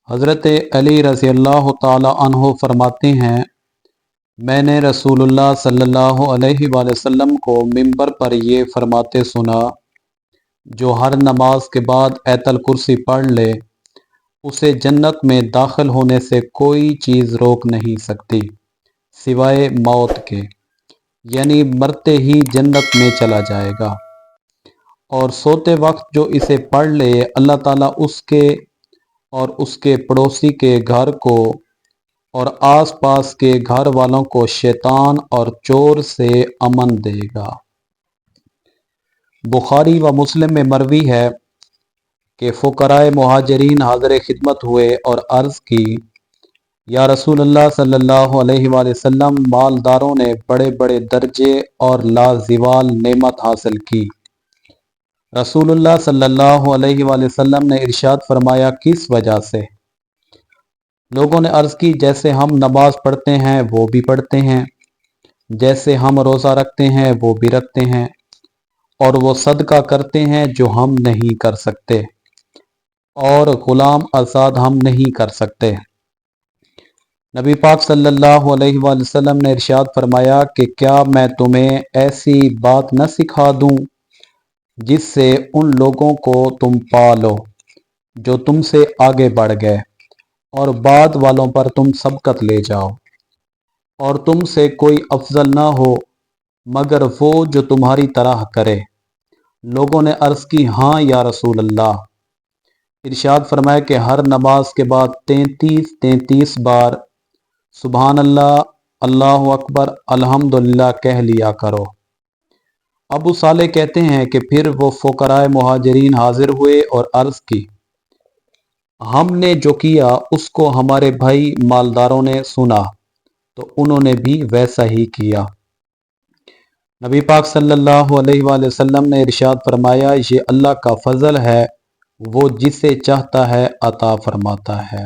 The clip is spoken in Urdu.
حضرت علی رضی اللہ تعالی عنہ فرماتے ہیں، میں نے رسول اللہ صلی اللہ علیہ وآلہ وسلم کو منبر پر یہ فرماتے سنا، جو ہر نماز کے بعد آیت الکرسی پڑھ لے اسے جنت میں داخل ہونے سے کوئی چیز روک نہیں سکتی سوائے موت کے، یعنی مرتے ہی جنت میں چلا جائے گا۔ اور سوتے وقت جو اسے پڑھ لے اللہ تعالیٰ اس کے اور اس کے پڑوسی کے گھر کو اور آس پاس کے گھر والوں کو شیطان اور چور سے امن دے گا۔ بخاری و مسلم میں مروی ہے کہ فقراء مہاجرین حاضر خدمت ہوئے اور عرض کی، یا رسول اللہ صلی اللہ علیہ وآلہ وسلم، مالداروں نے بڑے بڑے درجے اور لازوال نعمت حاصل کی۔ رسول اللہ صلی اللہ علیہ وآلہ وسلم نے ارشاد فرمایا، کس وجہ سے؟ لوگوں نے عرض کی، جیسے ہم نماز پڑھتے ہیں وہ بھی پڑھتے ہیں، جیسے ہم روزہ رکھتے ہیں وہ بھی رکھتے ہیں، اور وہ صدقہ کرتے ہیں جو ہم نہیں کر سکتے، اور غلام آزاد ہم نہیں کر سکتے۔ نبی پاک صلی اللہ علیہ وآلہ وسلم نے ارشاد فرمایا کہ کیا میں تمہیں ایسی بات نہ سکھا دوں جس سے ان لوگوں کو تم پالو جو تم سے آگے بڑھ گئے، اور بعد والوں پر تم سبقت لے جاؤ، اور تم سے کوئی افضل نہ ہو مگر وہ جو تمہاری طرح کرے۔ لوگوں نے عرض کی، ہاں یا رسول اللہ۔ ارشاد فرمایا کہ ہر نماز کے بعد 33 بار سبحان اللہ، اللہ اکبر، الحمدللہ کہہ لیا کرو۔ ابو صالح کہتے ہیں کہ پھر وہ فقراء مہاجرین حاضر ہوئے اور عرض کی، ہم نے جو کیا اس کو ہمارے بھائی مالداروں نے سنا تو انہوں نے بھی ویسا ہی کیا۔ نبی پاک صلی اللہ علیہ وآلہ وسلم نے ارشاد فرمایا، یہ اللہ کا فضل ہے، وہ جسے چاہتا ہے عطا فرماتا ہے۔